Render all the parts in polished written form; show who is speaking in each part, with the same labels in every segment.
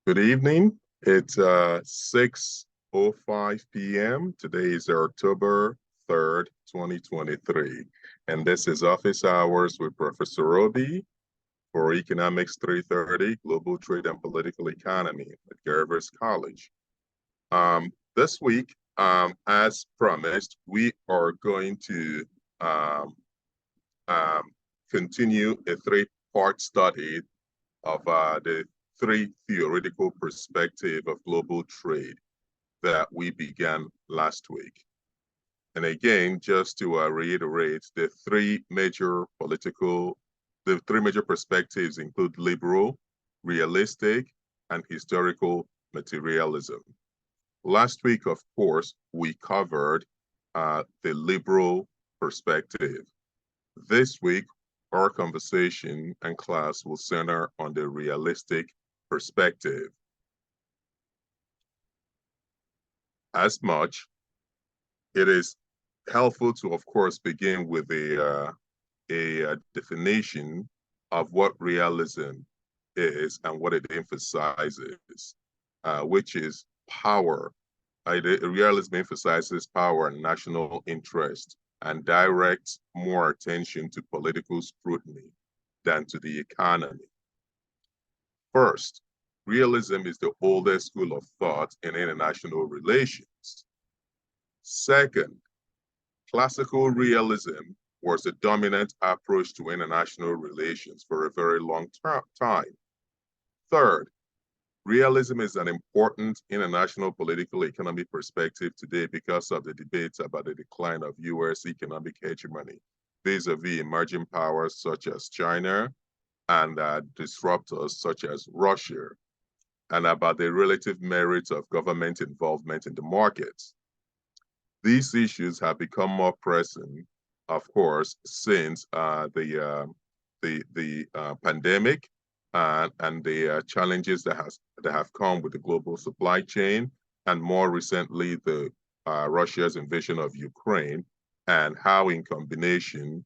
Speaker 1: Good evening. It's 6:05 p.m. Today is October 3rd, 2023. And this is Office Hours with Professor Roby for Economics 330, Global Trade and Political Economy at Garvers College. This week, as promised, we are going to um, um, continue a three-part study of the three theoretical perspectives of global trade that we began last week. And again, just to reiterate, the three major perspectives include liberal, realistic, and historical materialism. Last week, of course, we covered the liberal perspective. This week, our conversation and class will center on the realistic perspective. As much, it is helpful to, of course, begin with a definition of what realism is and what it emphasizes, which is power. Realism emphasizes power and national interest and directs more attention to political scrutiny than to the economy. First, realism is the oldest school of thought in international relations. Second, classical realism was the dominant approach to international relations for a very long time. Third, realism is an important international political economy perspective today because of the debates about the decline of U.S. economic hegemony vis-a-vis emerging powers such as China and disruptors such as Russia, and about the relative merits of government involvement in the markets. These issues have become more pressing, of course, since the pandemic and the challenges that have come with the global supply chain, and more recently the Russia's invasion of Ukraine, and how in combination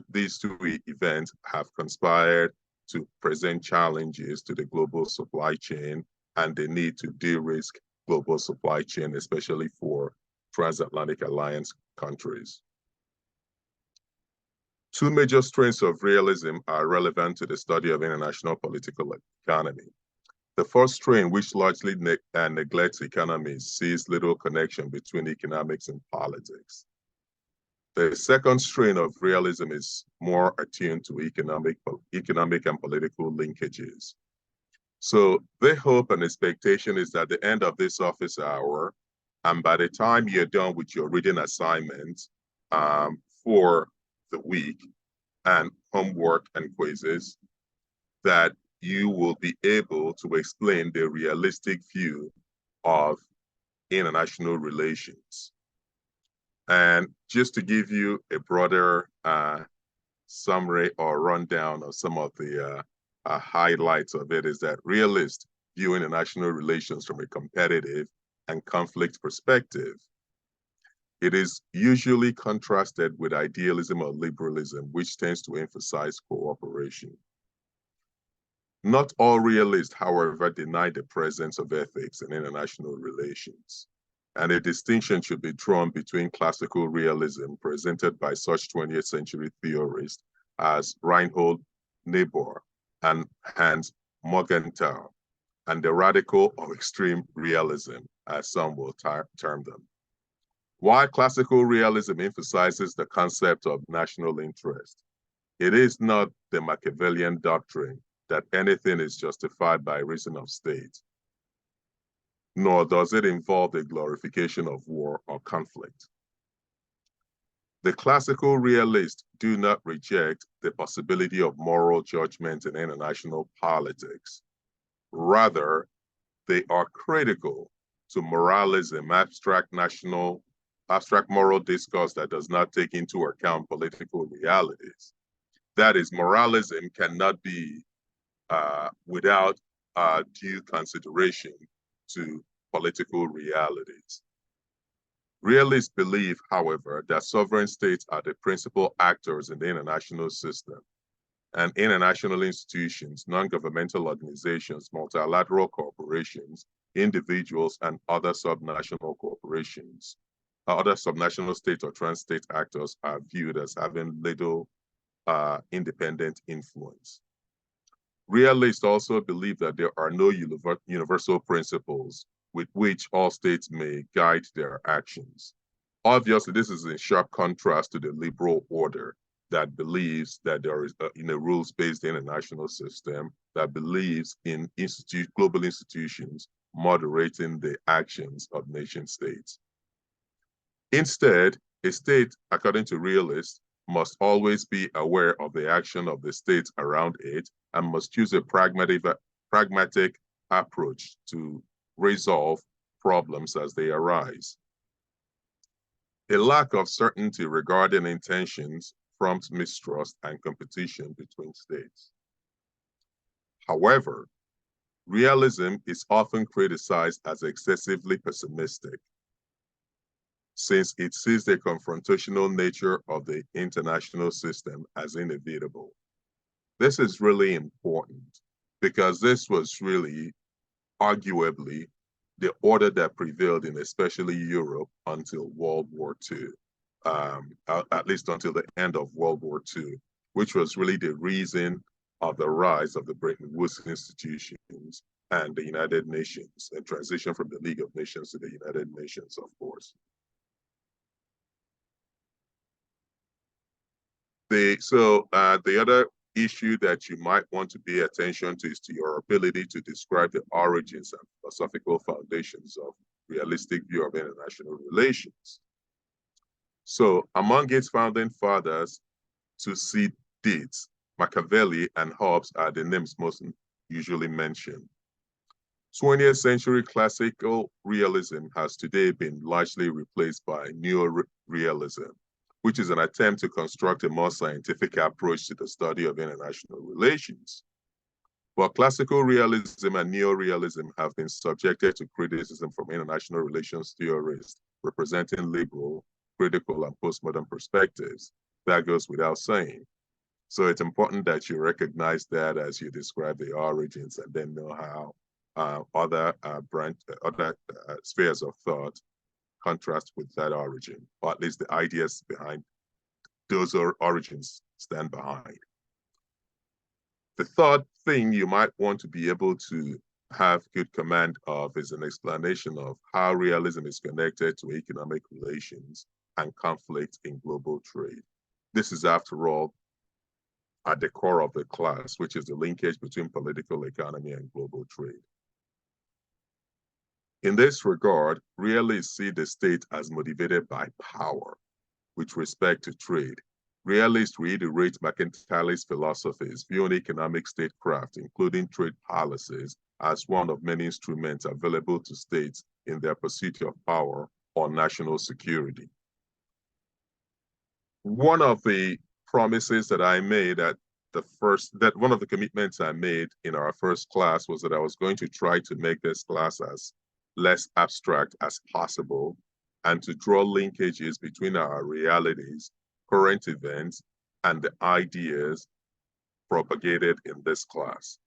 Speaker 1: these two events have conspired to present challenges to the global supply chain and the need to de-risk global supply chain, especially for transatlantic alliance countries. Two major strains of realism are relevant to the study of international political economy. The first strain, which largely neglects economies, sees little connection between economics and politics. The second strain of realism is more attuned to economic and political linkages. So the hope and expectation is that at the end of this office hour, and by the time you're done with your reading assignments for the week and homework and quizzes, that you will be able to explain the realistic view of international relations. And just to give you a broader summary or rundown of some of the highlights of it, is that realists view international relations from a competitive and conflict perspective. It is usually contrasted with idealism or liberalism, which tends to emphasize cooperation. Not all realists, however, deny the presence of ethics in international relations, and a distinction should be drawn between classical realism presented by such 20th century theorists as Reinhold Niebuhr and Hans Morgenthau, and the radical or extreme realism, as some will term them. While classical realism emphasizes the concept of national interest, it is not the Machiavellian doctrine that anything is justified by reason of state, nor does it involve the glorification of war or conflict. The classical realists do not reject the possibility of moral judgment in international politics. Rather, they are critical to moralism, abstract moral discourse that does not take into account political realities. That is, moralism cannot be without due consideration to political realities. Realists believe, however, that sovereign states are the principal actors in the international system, and international institutions, non-governmental organizations, multilateral corporations, individuals, and other subnational corporations. Other subnational state or trans-state actors are viewed as having little independent influence. Realists also believe that there are no universal principles with which all states may guide their actions. Obviously, this is in sharp contrast to the liberal order that believes that there is a rules-based international system that believes in global institutions moderating the actions of nation states. Instead, a state, according to realists, must always be aware of the action of the states around it and must use a pragmatic approach to resolve problems as they arise. A lack of certainty regarding intentions prompts mistrust and competition between states. However, realism is often criticized as excessively pessimistic, since it sees the confrontational nature of the international system as inevitable. This is really important because this was really, arguably, the order that prevailed in especially Europe until World War II, at least until the end of World War II, which was really the reason of the rise of the Bretton Woods institutions and the United Nations, and transition from the League of Nations to the United Nations, of course. The other issue that you might want to pay attention to is to your ability to describe the origins and philosophical foundations of realistic view of international relations. So among its founding fathers, Thucydides, Machiavelli, and Hobbes are the names most usually mentioned. 20th century classical realism has today been largely replaced by neo-realism, which is an attempt to construct a more scientific approach to the study of international relations. But classical realism and neo-realism have been subjected to criticism from international relations theorists representing liberal, critical, and postmodern perspectives. That goes without saying. So it's important that you recognize that as you describe the origins and then know how other spheres of thought contrast with that origin, or at least the ideas behind those origins stand behind. The third thing you might want to be able to have good command of is an explanation of how realism is connected to economic relations and conflict in global trade. This is, after all, at the core of the class, which is the linkage between political economy and global trade. In this regard, realists see the state as motivated by power with respect to trade. Realists reiterate Mercantilist philosophies, viewing economic statecraft, including trade policies, as one of many instruments available to states in their pursuit of power or national security. One of the promises that I made one of the commitments I made in our first class was that I was going to try to make this class as less abstract as possible and to draw linkages between our realities, current events, and the ideas propagated in this class.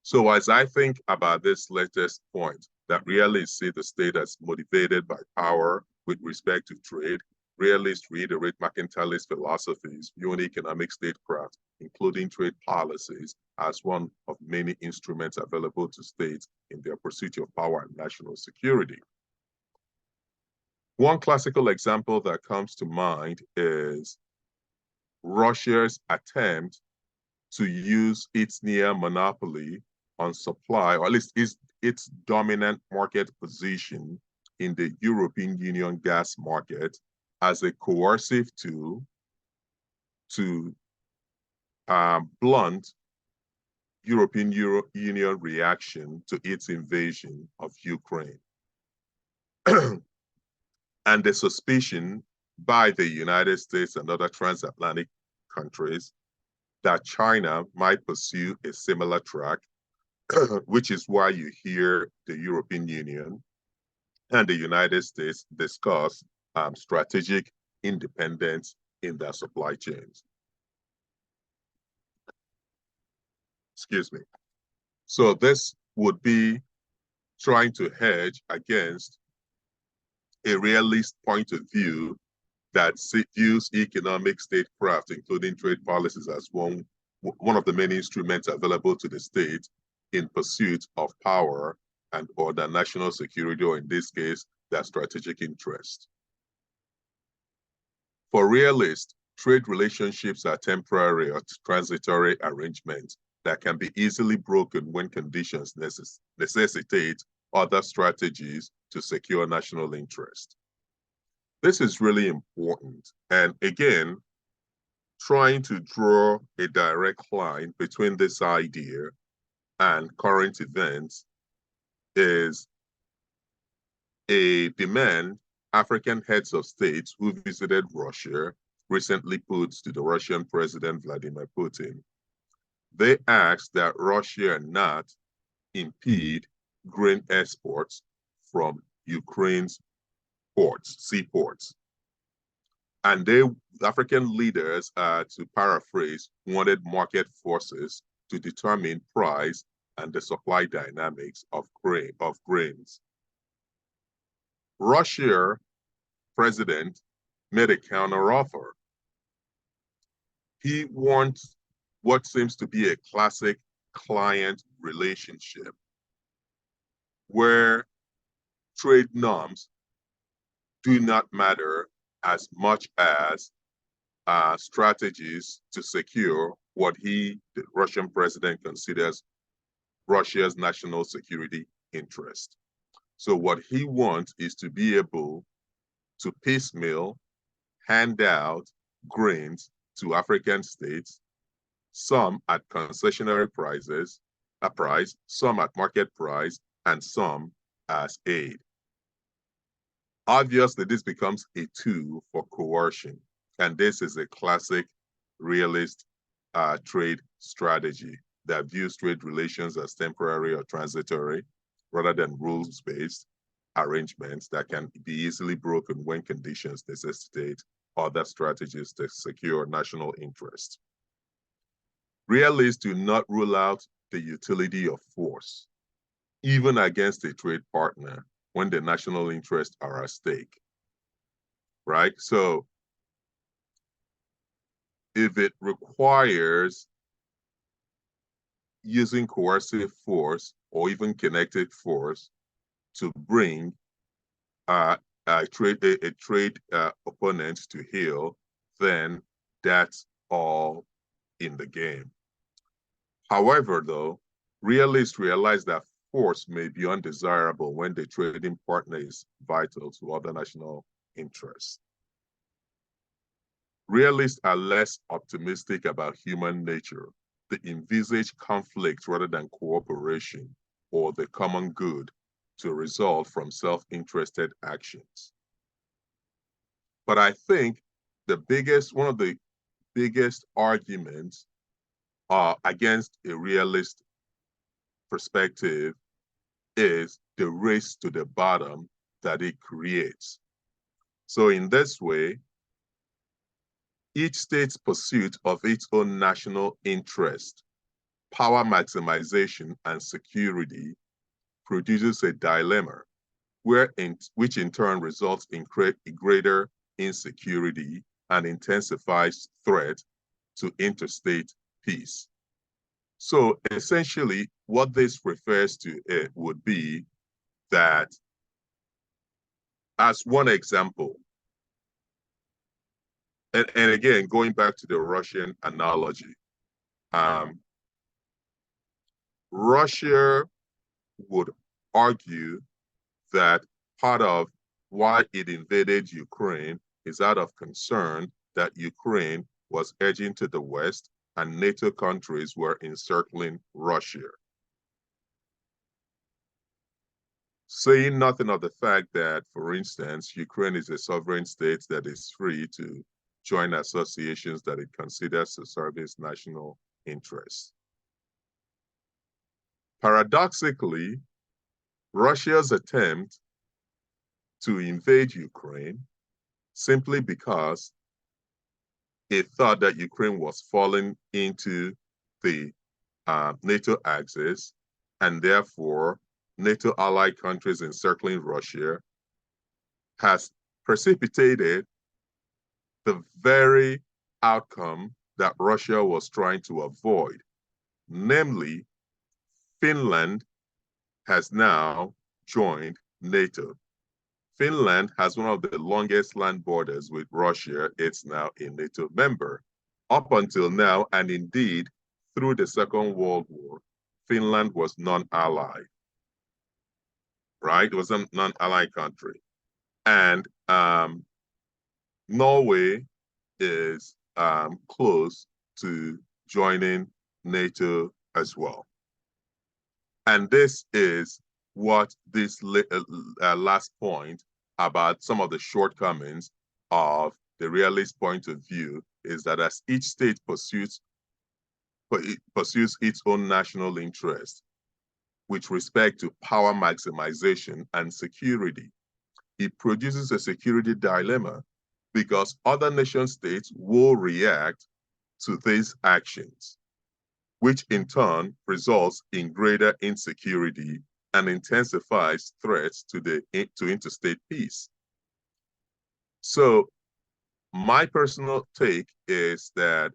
Speaker 1: So as I think about this latest point, that realists see the state as motivated by power with respect to trade, realists reiterate Mercantilist philosophies, viewing economic statecraft, including trade policies, as one of many instruments available to states in their pursuit of power and national security. One classical example that comes to mind is Russia's attempt to use its near monopoly on supply, or at least its dominant market position in the European Union gas market as a coercive tool to blunt European Union reaction to its invasion of Ukraine. And the suspicion by the United States and other transatlantic countries that China might pursue a similar track, which is why you hear the European Union and the United States discuss strategic independence in their supply chains. Excuse me. So this would be trying to hedge against a realist point of view that views economic statecraft, including trade policies, as one of the many instruments available to the state in pursuit of power and or the national security, or in this case, their strategic interest. For realists, trade relationships are temporary or transitory arrangements that can be easily broken when conditions necessitate other strategies to secure national interest. This is really important. And again, trying to draw a direct line between this idea and current events is a demand African heads of states who visited Russia recently put to the Russian President Vladimir Putin. They asked that Russia not impede grain exports from Ukraine's seaports. And African leaders, to paraphrase, wanted market forces to determine price and the supply dynamics of grains. Russia president made a counteroffer. He wants what seems to be a classic client relationship where trade norms do not matter as much as strategies to secure what the Russian president, considers Russia's national security interest. So what he wants is to be able to piecemeal, hand out grains to African states, some at concessionary prices, some at market price, and some as aid. Obviously, this becomes a tool for coercion, and this is a classic realist trade strategy that views trade relations as temporary or transitory rather than rules-based arrangements that can be easily broken when conditions necessitate other strategies to secure national interest. Realists do not rule out the utility of force, even against a trade partner, when the national interests are at stake, right? So if it requires using coercive force or even kinetic force to bring a trade opponent to heel, then that's all in the game. However, though, realists realize that force may be undesirable when the trading partner is vital to other national interests. Realists are less optimistic about human nature. They envisage conflict rather than cooperation or the common good to result from self-interested actions. But I think one of the biggest arguments against a realist perspective is the race to the bottom that it creates. So in this way, each state's pursuit of its own national interest, power maximization, and security produces a dilemma which in turn results in greater insecurity and intensifies threat to interstate peace. So essentially, what this refers to would be that, as one example, and again, going back to the Russian analogy, Russia would argue that part of why it invaded Ukraine is out of concern that Ukraine was edging to the west and NATO countries were encircling Russia. Saying nothing of the fact that, for instance, Ukraine is a sovereign state that is free to join associations that it considers to serve its national interests. Paradoxically, Russia's attempt to invade Ukraine simply because it thought that Ukraine was falling into the NATO axis, and therefore NATO allied countries encircling Russia, has precipitated the very outcome that Russia was trying to avoid. Namely, Finland has now joined NATO. Finland has one of the longest land borders with Russia. It's now a NATO member. Up until now, and indeed through the Second World War, Finland was non-allied, right? It was a non-allied country. And Norway is close to joining NATO as well. And this is what this last point about some of the shortcomings of the realist point of view is that as each state pursues its own national interest with respect to power maximization and security, it produces a security dilemma because other nation states will react to these actions, which in turn results in greater insecurity and intensifies threats to interstate peace. So my personal take is that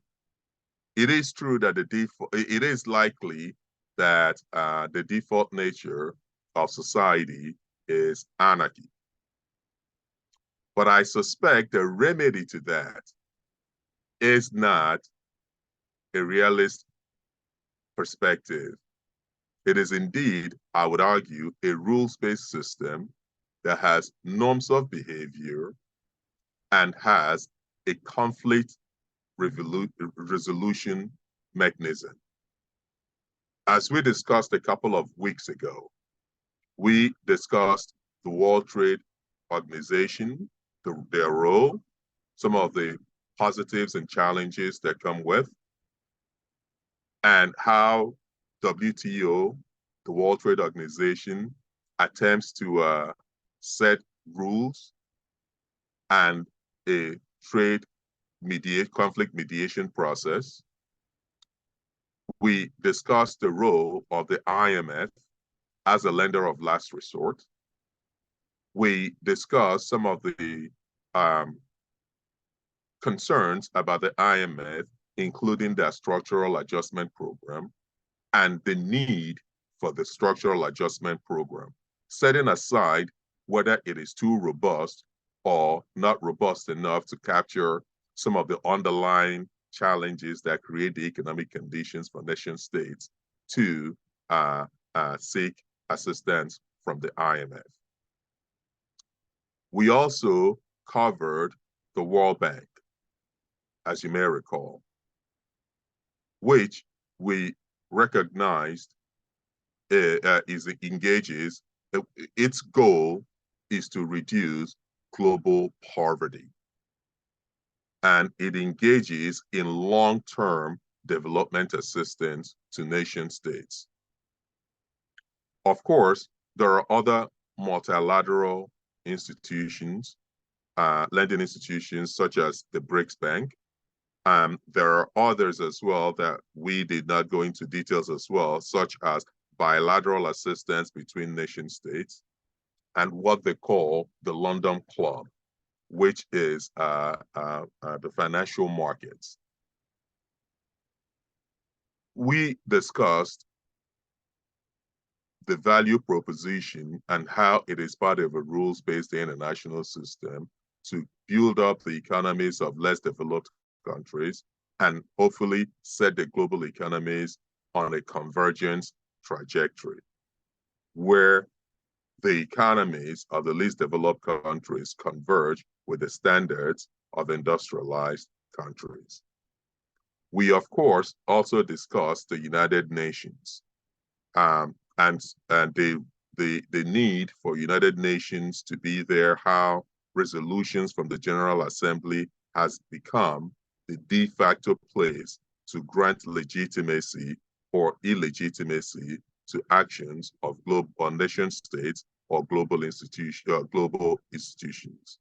Speaker 1: it is true that it is likely that the default nature of society is anarchy. But I suspect the remedy to that is not a realist perspective. It is indeed, I would argue, a rules-based system that has norms of behavior and has a conflict resolution mechanism. As we discussed a couple of weeks ago, we discussed the World Trade Organization, their role, some of the positives and challenges that come with, and how WTO, the World Trade Organization, attempts to set rules and a trade conflict mediation process. We discussed the role of the IMF as a lender of last resort. We discussed some of the concerns about the IMF, including their structural adjustment program and the need for the structural adjustment program, setting aside whether it is too robust or not robust enough to capture some of the underlying challenges that create the economic conditions for nation states to seek assistance from the IMF. We also covered the World Bank, as you may recall, which we recognized engages, its goal is to reduce global poverty. And it engages in long-term development assistance to nation states. Of course, there are other multilateral institutions, lending institutions such as the BRICS Bank. There are others as well that we did not go into details as well, such as bilateral assistance between nation states and what they call the London Club, which is the financial markets. We discussed the value proposition and how it is part of a rules-based international system to build up the economies of less developed countries and hopefully set the global economies on a convergence trajectory where the economies of the least developed countries converge with the standards of industrialized countries. We, of course, also discussed the United Nations and the need for United Nations to be there, how resolutions from the General Assembly has become the de facto place to grant legitimacy or illegitimacy to actions of global nation states or global institutions.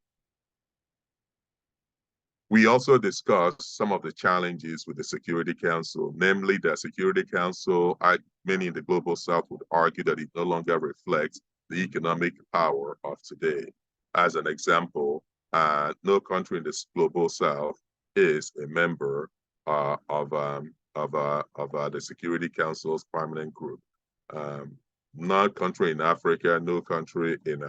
Speaker 1: We also discussed some of the challenges with the Security Council, namely that Security Council, many in the Global South would argue that it no longer reflects the economic power of today. As an example, no country in the Global South is a member of the Security Council's permanent group. No country in Africa, no country in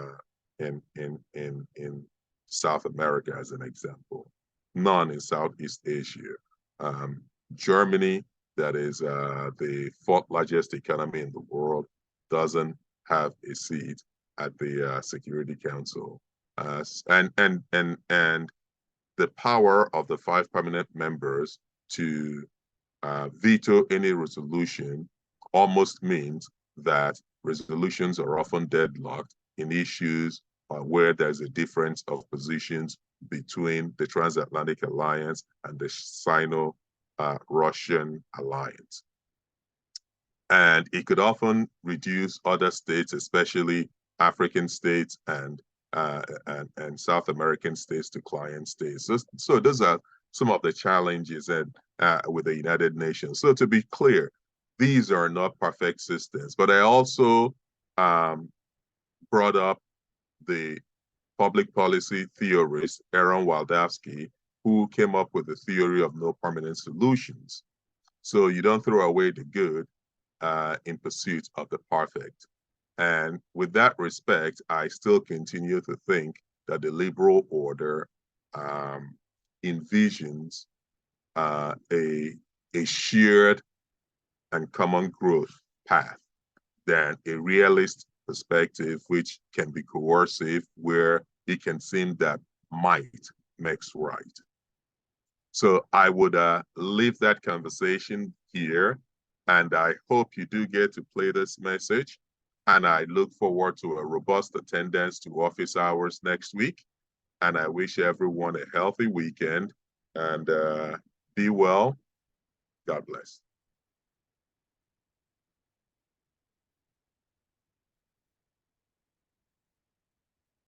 Speaker 1: South America, as an example. None in Southeast Asia. Germany, that is the fourth largest economy in the world, doesn't have a seat at the Security Council. And the power of the 5 permanent members to veto any resolution almost means that resolutions are often deadlocked in issues where there's a difference of positions between the Transatlantic Alliance and the Sino-Russian Alliance. And it could often reduce other states, especially African states and South American states, to client states. So those are some of the challenges with the United Nations. So to be clear, these are not perfect systems, but I also brought up the public policy theorist Aaron Waldowski, who came up with the theory of no permanent solutions. So you don't throw away the good in pursuit of the perfect. And with that respect, I still continue to think that the liberal order envisions a shared and common growth path than a realist perspective, which can be coercive, where it can seem that might makes right. So I would leave that conversation here, and I hope you do get to play this message. And I look forward to a robust attendance to office hours next week. And I wish everyone a healthy weekend, and be well. God bless.